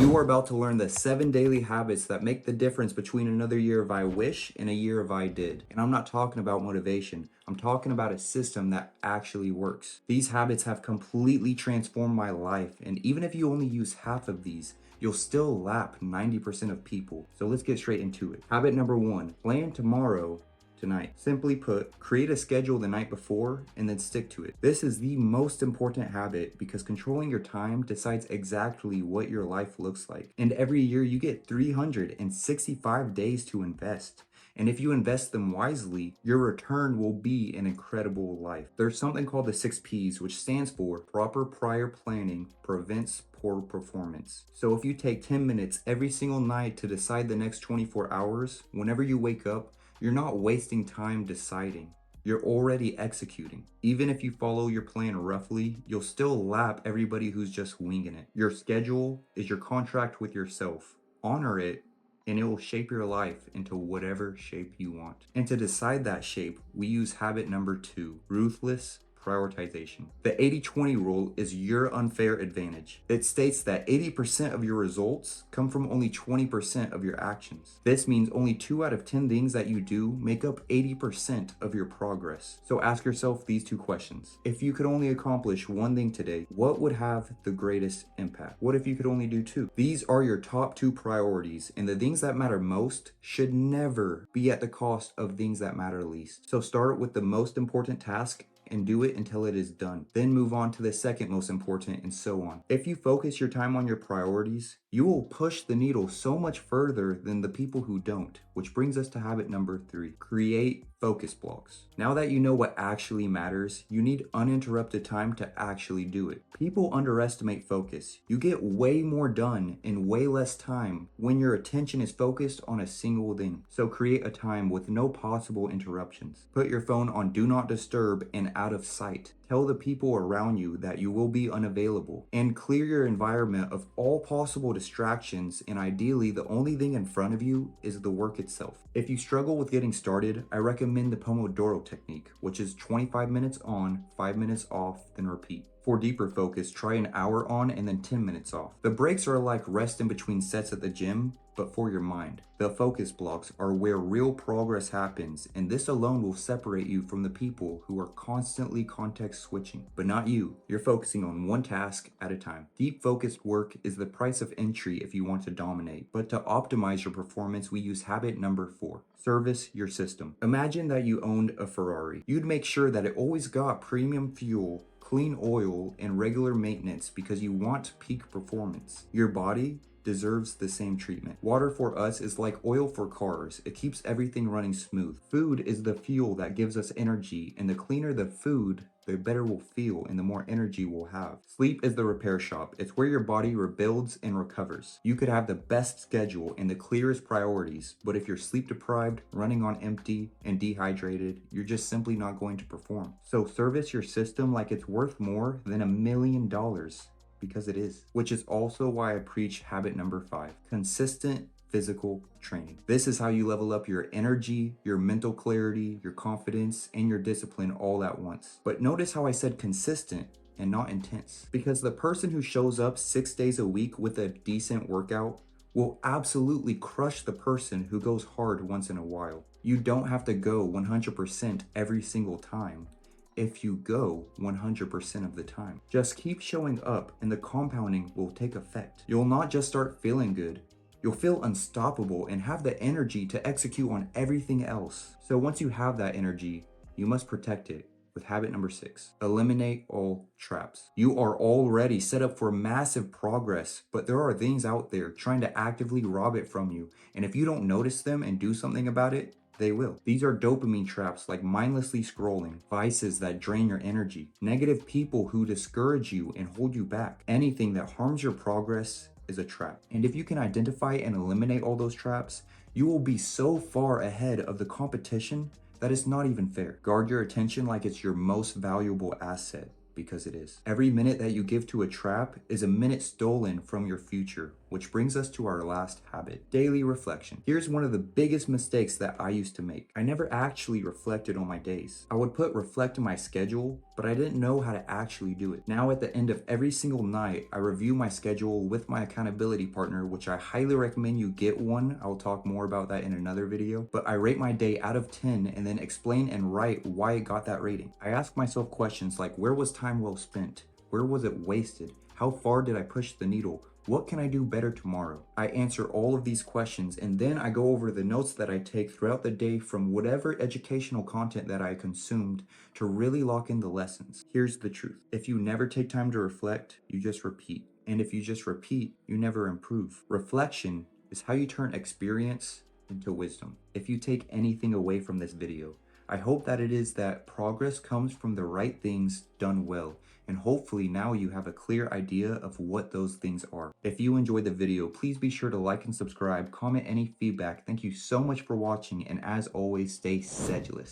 You are about to learn the 7 daily habits that make the difference between another year of I wish and a year of I did. And I'm not talking about motivation. I'm talking about a system that actually works. These habits have completely transformed my life, and even if you only use half of these, you'll still lap 90% of people. So let's get straight into it. Habit number 1, plan tomorrow tonight. Simply put, create a schedule the night before and then stick to it. This is the most important habit because controlling your time decides exactly what your life looks like. And every year you get 365 days to invest. And if you invest them wisely, your return will be an incredible life. There's something called the 6 Ps, which stands for proper prior planning prevents poor performance. So if you take 10 minutes every single night to decide the next 24 hours, whenever you wake up, you're not wasting time deciding. You're already executing. Even if you follow your plan roughly, you'll still lap everybody who's just winging it. Your schedule is your contract with yourself. Honor it, and it will shape your life into whatever shape you want. And to decide that shape, we use habit number 2, ruthless prioritization. The 80-20 rule is your unfair advantage. It states that 80% of your results come from only 20% of your actions. This means only 2 out of 10 things that you do make up 80% of your progress. So ask yourself these 2 questions. If you could only accomplish one thing today, what would have the greatest impact? What if you could only do 2? These are your top 2 priorities, and the things that matter most should never be at the cost of things that matter least. So start with the most important task and do it until it is done. Then move on to the second most important, and so on. If you focus your time on your priorities, you will push the needle so much further than the people who don't, which brings us to habit number 3, create focus blocks. Now that you know what actually matters, you need uninterrupted time to actually do it. People underestimate focus. You get way more done in way less time when your attention is focused on a single thing. So create a time with no possible interruptions. Put your phone on do not disturb and out of sight. Tell the people around you that you will be unavailable, and clear your environment of all possible distractions, and ideally the only thing in front of you is the work itself. If you struggle with getting started, I recommend the Pomodoro technique, which is 25 minutes on, 5 minutes off, then repeat. For deeper focus, try an hour on and then 10 minutes off. The breaks are like rest in between sets at the gym, but for your mind. The focus blocks are where real progress happens, and this alone will separate you from the people who are constantly context switching. But not you. You're focusing on one task at a time. Deep focused work is the price of entry if you want to dominate. But to optimize your performance, we use habit number 4. Service your system. Imagine that you owned a Ferrari. You'd make sure that it always got premium fuel, clean oil, and regular maintenance because you want peak performance. Your body deserves the same treatment. Water for us is like oil for cars. It keeps everything running smooth. Food is the fuel that gives us energy, and the cleaner the food, the better we'll feel and the more energy we'll have. Sleep is the repair shop. It's where your body rebuilds and recovers. You could have the best schedule and the clearest priorities, but if you're sleep deprived, running on empty, and dehydrated, you're just simply not going to perform. So service your system like it's worth more than $1 million. Because it is. Which is also why I preach habit number 5, consistent physical training. This is how you level up your energy, your mental clarity, your confidence, and your discipline all at once. But notice how I said consistent and not intense. Because the person who shows up 6 days a week with a decent workout will absolutely crush the person who goes hard once in a while. You don't have to go 100% every single time if you go 100% of the time. Just keep showing up and the compounding will take effect. You'll not just start feeling good, you'll feel unstoppable and have the energy to execute on everything else. So once you have that energy, you must protect it with habit number 6, eliminate all traps. You are already set up for massive progress, but there are things out there trying to actively rob it from you. And if you don't notice them and do something about it, they will. These are dopamine traps like mindlessly scrolling, vices that drain your energy, negative people who discourage you and hold you back. Anything that harms your progress is a trap. And if you can identify and eliminate all those traps, you will be so far ahead of the competition that it's not even fair. Guard your attention like it's your most valuable asset, because it is. Every minute that you give to a trap is a minute stolen from your future. Which brings us to our last habit, daily reflection. Here's one of the biggest mistakes that I used to make. I never actually reflected on my days. I would put reflect in my schedule, but I didn't know how to actually do it. Now at the end of every single night, I review my schedule with my accountability partner, which I highly recommend you get one. I will talk more about that in another video. But I rate my day out of 10 and then explain and write why it got that rating. I ask myself questions like, where was time well spent? Where was it wasted? How far did I push the needle? What can I do better tomorrow? I answer all of these questions and then I go over the notes that I take throughout the day from whatever educational content that I consumed to really lock in the lessons. Here's the truth. If you never take time to reflect, you just repeat. And if you just repeat, you never improve. Reflection is how you turn experience into wisdom. If you take anything away from this video, I hope that it is that progress comes from the right things done well, and hopefully now you have a clear idea of what those things are. If you enjoyed the video, please be sure to like and subscribe, comment any feedback. Thank you so much for watching, and as always, stay sedulous.